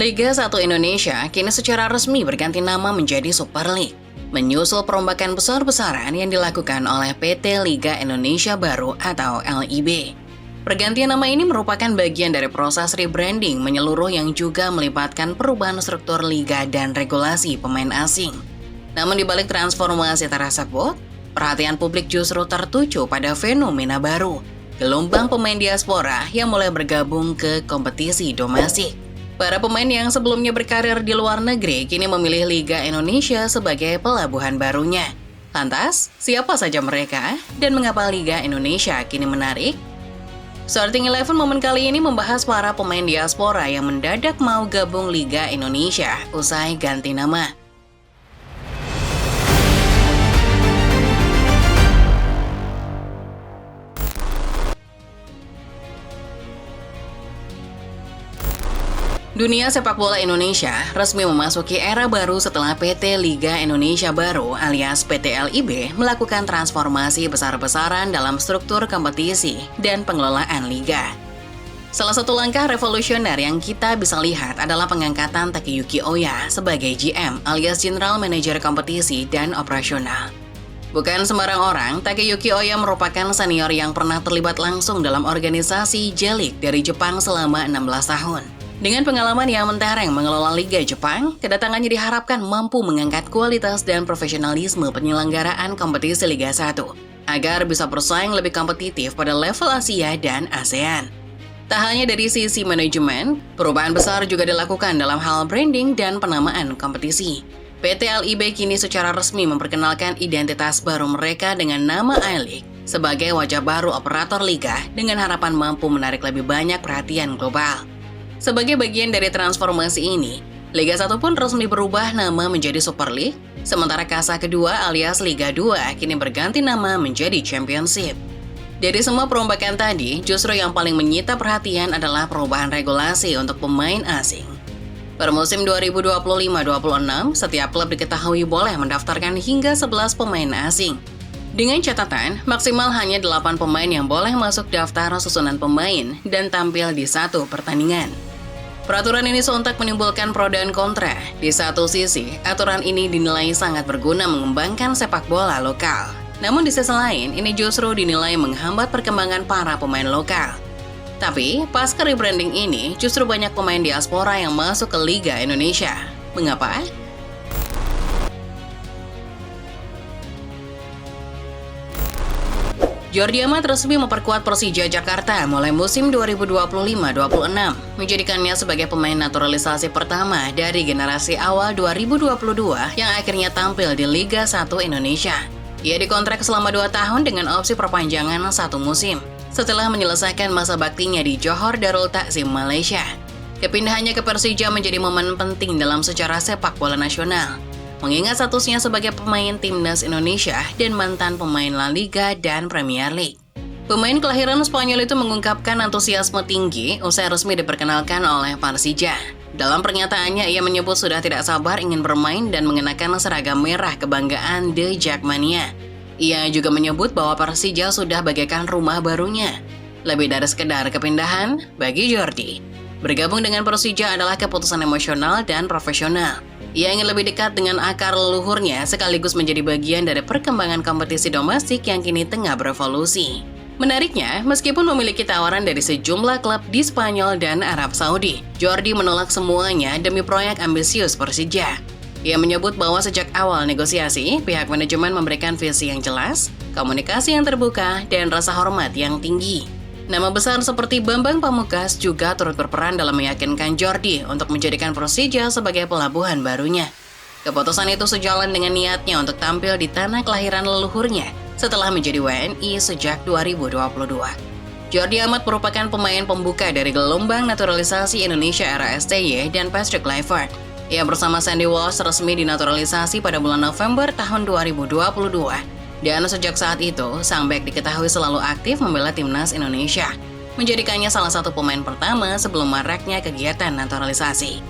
Liga 1 Indonesia kini secara resmi berganti nama menjadi Super League, menyusul perombakan besar-besaran yang dilakukan oleh PT Liga Indonesia Baru atau LIB. Pergantian nama ini merupakan bagian dari proses rebranding menyeluruh yang juga melibatkan perubahan struktur liga dan regulasi pemain asing. Namun di balik transformasi tersebut, perhatian publik justru tertuju pada fenomena baru, gelombang pemain diaspora yang mulai bergabung ke kompetisi domestik. Para pemain yang sebelumnya berkarir di luar negeri kini memilih Liga Indonesia sebagai pelabuhan barunya. Lantas, siapa saja mereka dan mengapa Liga Indonesia kini menarik? Starting Eleven momen kali ini membahas para pemain diaspora yang mendadak mau gabung Liga Indonesia usai ganti nama. Dunia sepak bola Indonesia resmi memasuki era baru setelah PT Liga Indonesia Baru alias PT LIB melakukan transformasi besar-besaran dalam struktur kompetisi dan pengelolaan liga. Salah satu langkah revolusioner yang kita bisa lihat adalah pengangkatan Takeyuki Oya sebagai GM alias General Manager Kompetisi dan Operasional. Bukan sembarang orang, Takeyuki Oya merupakan senior yang pernah terlibat langsung dalam organisasi J-League dari Jepang selama 16 tahun. Dengan pengalaman yang mentereng mengelola Liga Jepang, kedatangannya diharapkan mampu mengangkat kualitas dan profesionalisme penyelenggaraan kompetisi Liga 1 agar bisa bersaing lebih kompetitif pada level Asia dan ASEAN. Tak hanya dari sisi manajemen, perubahan besar juga dilakukan dalam hal branding dan penamaan kompetisi. PT LIB kini secara resmi memperkenalkan identitas baru mereka dengan nama I-League sebagai wajah baru operator liga dengan harapan mampu menarik lebih banyak perhatian global. Sebagai bagian dari transformasi ini, Liga 1 pun resmi berubah nama menjadi Super League, sementara kasa kedua alias Liga 2 kini berganti nama menjadi Championship. Dari semua perombakan tadi, justru yang paling menyita perhatian adalah perubahan regulasi untuk pemain asing. Per musim 2025-26, setiap klub diketahui boleh mendaftarkan hingga 11 pemain asing. Dengan catatan, maksimal hanya 8 pemain yang boleh masuk daftar susunan pemain dan tampil di satu pertandingan. Peraturan ini sontak menimbulkan pro dan kontra. Di satu sisi, aturan ini dinilai sangat berguna mengembangkan sepak bola lokal. Namun di sisi lain, ini justru dinilai menghambat perkembangan para pemain lokal. Tapi, pasca rebranding ini, justru banyak pemain diaspora yang masuk ke Liga Indonesia. Mengapa? Jordi Amat resmi memperkuat Persija Jakarta mulai musim 2025-26, menjadikannya sebagai pemain naturalisasi pertama dari generasi awal 2022 yang akhirnya tampil di Liga 1 Indonesia. Ia dikontrak selama 2 tahun dengan opsi perpanjangan 1 musim, setelah menyelesaikan masa baktinya di Johor Darul Takzim, Malaysia. Kepindahannya ke Persija menjadi momen penting dalam sejarah sepak bola nasional, mengingat statusnya sebagai pemain timnas Indonesia dan mantan pemain La Liga dan Premier League. Pemain kelahiran Spanyol itu mengungkapkan antusiasme tinggi usai resmi diperkenalkan oleh Persija. Dalam pernyataannya, ia menyebut sudah tidak sabar ingin bermain dan mengenakan seragam merah kebanggaan The Jackmania. Ia juga menyebut bahwa Persija sudah bagaikan rumah barunya. Lebih dari sekedar kepindahan, bagi Jordi, bergabung dengan Persija adalah keputusan emosional dan profesional. Ia ingin lebih dekat dengan akar leluhurnya sekaligus menjadi bagian dari perkembangan kompetisi domestik yang kini tengah berevolusi. Menariknya, meskipun memiliki tawaran dari sejumlah klub di Spanyol dan Arab Saudi, Jordi menolak semuanya demi proyek ambisius Persija. Ia menyebut bahwa sejak awal negosiasi, pihak manajemen memberikan visi yang jelas, komunikasi yang terbuka, dan rasa hormat yang tinggi. Nama besar seperti Bambang Pamungkas juga turut berperan dalam meyakinkan Jordi untuk menjadikan Persija sebagai pelabuhan barunya. Keputusan itu sejalan dengan niatnya untuk tampil di tanah kelahiran leluhurnya setelah menjadi WNI sejak 2022. Jordi Amat merupakan pemain pembuka dari gelombang naturalisasi Indonesia era STY dan Patrick Kluivert. Ia bersama Sandy Walsh resmi dinaturalisasi pada bulan November tahun 2022. Dan sejak saat itu, sang bek diketahui selalu aktif membela timnas Indonesia, menjadikannya salah satu pemain pertama sebelum maraknya kegiatan naturalisasi.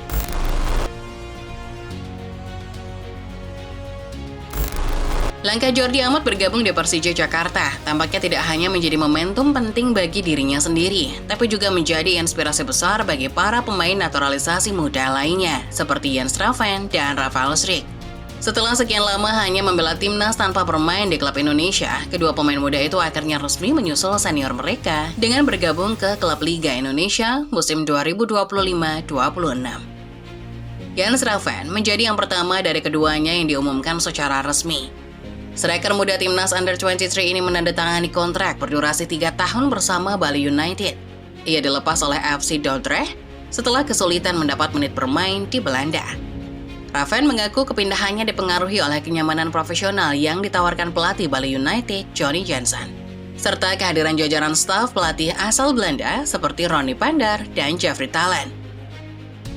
Langkah Jordi Amat bergabung di Persija Jakarta tampaknya tidak hanya menjadi momentum penting bagi dirinya sendiri, tapi juga menjadi inspirasi besar bagi para pemain naturalisasi muda lainnya, seperti Jens Raven dan Rafael Struijk. Setelah sekian lama hanya membela timnas tanpa bermain di klub Indonesia, kedua pemain muda itu akhirnya resmi menyusul senior mereka dengan bergabung ke klub Liga Indonesia musim 2025-26. Jens Raven menjadi yang pertama dari keduanya yang diumumkan secara resmi. Striker muda timnas Under-23 ini menandatangani kontrak berdurasi 3 tahun bersama Bali United. Ia dilepas oleh FC Dordrecht setelah kesulitan mendapat menit bermain di Belanda. Raven mengaku kepindahannya dipengaruhi oleh kenyamanan profesional yang ditawarkan pelatih Bali United, Johnny Jansen, serta kehadiran jajaran staf pelatih asal Belanda seperti Ronnie Pandar dan Jeffrey Talen.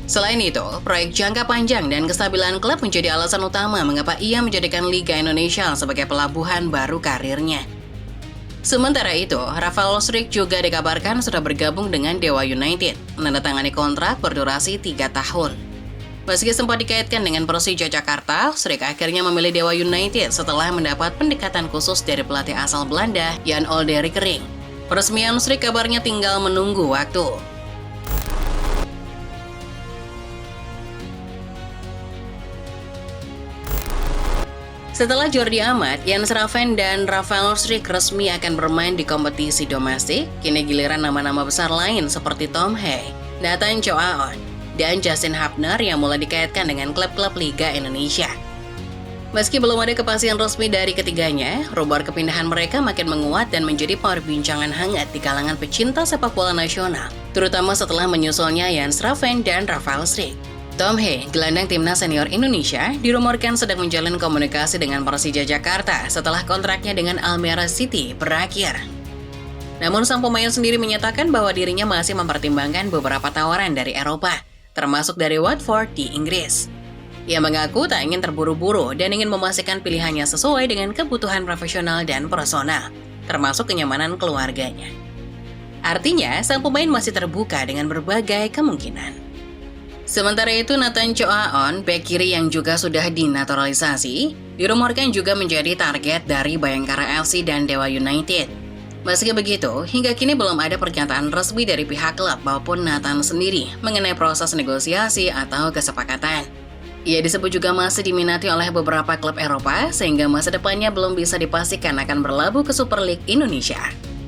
Selain itu, proyek jangka panjang dan kestabilan klub menjadi alasan utama mengapa ia menjadikan Liga Indonesia sebagai pelabuhan baru karirnya. Sementara itu, Rafael Struijk juga dikabarkan sudah bergabung dengan Dewa United, menandatangani kontrak berdurasi 3 tahun. Meski sempat dikaitkan dengan Persija Jakarta, Struijk akhirnya memilih Dewa United setelah mendapat pendekatan khusus dari pelatih asal Belanda, Jan Olderik Ring. Peresmian Struijk kabarnya tinggal menunggu waktu. Setelah Jordi Amat, Jens Raven dan Rafael Struijk resmi akan bermain di kompetisi domestik, kini giliran nama-nama besar lain seperti Tom Hey, Nathan Choaon, dan Justin Hapner yang mulai dikaitkan dengan klub-klub Liga Indonesia. Meski belum ada kepastian resmi dari ketiganya, rumor kepindahan mereka makin menguat dan menjadi perbincangan hangat di kalangan pecinta sepak bola nasional, terutama setelah menyusulnya Jens Raven dan Rafael Struijk. Tom Hey, gelandang timnas senior Indonesia, dirumorkan sedang menjalin komunikasi dengan Persija Jakarta setelah kontraknya dengan Almere City berakhir. Namun sang pemain sendiri menyatakan bahwa dirinya masih mempertimbangkan beberapa tawaran dari Eropa, termasuk dari Watford di Inggris. Ia mengaku tak ingin terburu-buru dan ingin memastikan pilihannya sesuai dengan kebutuhan profesional dan personal, termasuk kenyamanan keluarganya. Artinya, sang pemain masih terbuka dengan berbagai kemungkinan. Sementara itu, Nathan Choaon, bek kiri yang juga sudah dinaturalisasi, dirumorkan juga menjadi target dari Bayangkara FC dan Dewa United. Meski begitu, hingga kini belum ada pernyataan resmi dari pihak klub maupun Nathan sendiri mengenai proses negosiasi atau kesepakatan. Ia disebut juga masih diminati oleh beberapa klub Eropa, sehingga masa depannya belum bisa dipastikan akan berlabuh ke Super League Indonesia.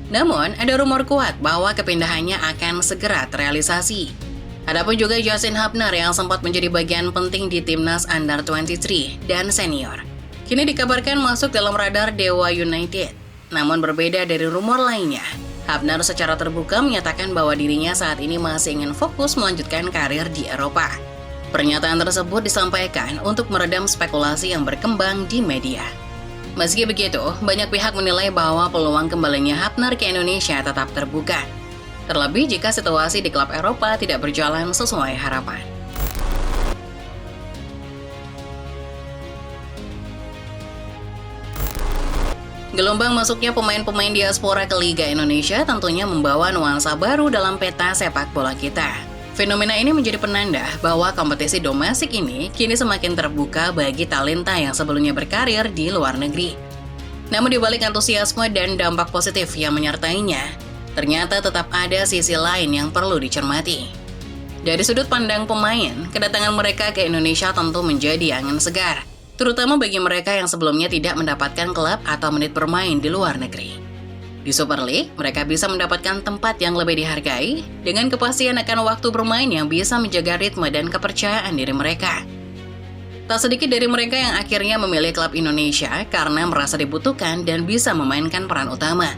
Namun, ada rumor kuat bahwa kepindahannya akan segera terrealisasi. Adapun juga Justin Hapner yang sempat menjadi bagian penting di timnas Under-23 dan senior, kini dikabarkan masuk dalam radar Dewa United. Namun berbeda dari rumor lainnya, Hapner secara terbuka menyatakan bahwa dirinya saat ini masih ingin fokus melanjutkan karir di Eropa. Pernyataan tersebut disampaikan untuk meredam spekulasi yang berkembang di media. Meski begitu, banyak pihak menilai bahwa peluang kembalinya Hapner ke Indonesia tetap terbuka. Terlebih jika situasi di klub Eropa tidak berjalan sesuai harapan. Gelombang masuknya pemain-pemain diaspora ke Liga Indonesia tentunya membawa nuansa baru dalam peta sepak bola kita. Fenomena ini menjadi penanda bahwa kompetisi domestik ini kini semakin terbuka bagi talenta yang sebelumnya berkarir di luar negeri. Namun di balik antusiasme dan dampak positif yang menyertainya, ternyata tetap ada sisi lain yang perlu dicermati. Dari sudut pandang pemain, kedatangan mereka ke Indonesia tentu menjadi angin segar, terutama bagi mereka yang sebelumnya tidak mendapatkan klub atau menit bermain di luar negeri. Di Super League, mereka bisa mendapatkan tempat yang lebih dihargai dengan kepastian akan waktu bermain yang bisa menjaga ritme dan kepercayaan diri mereka. Tak sedikit dari mereka yang akhirnya memilih klub Indonesia karena merasa dibutuhkan dan bisa memainkan peran utama,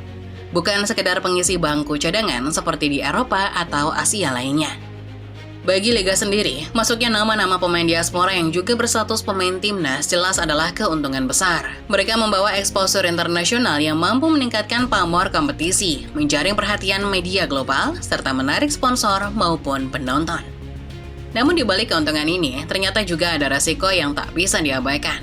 bukan sekedar pengisi bangku cadangan seperti di Eropa atau Asia lainnya. Bagi Liga sendiri, masuknya nama-nama pemain diaspora yang juga berstatus pemain timnas jelas adalah keuntungan besar. Mereka membawa exposure internasional yang mampu meningkatkan pamor kompetisi, menjaring perhatian media global, serta menarik sponsor maupun penonton. Namun di balik keuntungan ini, ternyata juga ada resiko yang tak bisa diabaikan.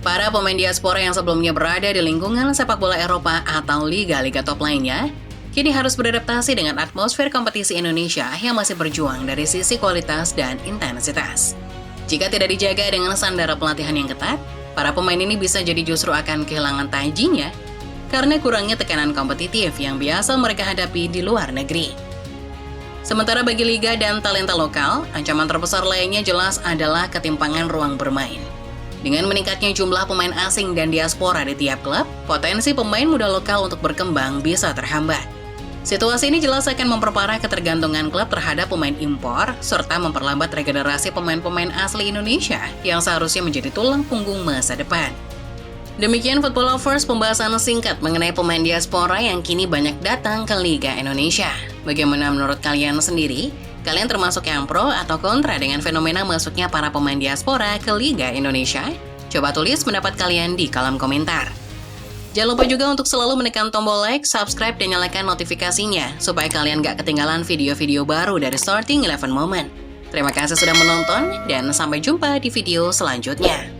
Para pemain diaspora yang sebelumnya berada di lingkungan sepak bola Eropa atau liga-liga top lainnya, kini harus beradaptasi dengan atmosfer kompetisi Indonesia yang masih berjuang dari sisi kualitas dan intensitas. Jika tidak dijaga dengan standar pelatihan yang ketat, Para pemain ini bisa jadi justru akan kehilangan tajinya karena kurangnya tekanan kompetitif yang biasa mereka hadapi di luar negeri. Sementara bagi liga dan talenta lokal, ancaman terbesar lainnya jelas adalah ketimpangan ruang bermain. Dengan meningkatnya jumlah pemain asing dan diaspora di tiap klub, potensi pemain muda lokal untuk berkembang bisa terhambat. Situasi ini jelas akan memperparah ketergantungan klub terhadap pemain impor, serta memperlambat regenerasi pemain-pemain asli Indonesia yang seharusnya menjadi tulang punggung masa depan. Demikian Football Lovers, pembahasan singkat mengenai pemain diaspora yang kini banyak datang ke Liga Indonesia. Bagaimana menurut kalian sendiri? Kalian termasuk yang pro atau kontra dengan fenomena masuknya para pemain diaspora ke Liga Indonesia? Coba tulis pendapat kalian di kolom komentar. Jangan lupa juga untuk selalu menekan tombol like, subscribe, dan nyalakan notifikasinya supaya kalian gak ketinggalan video-video baru dari Starting 11 Moment. Terima kasih sudah menonton, dan sampai jumpa di video selanjutnya.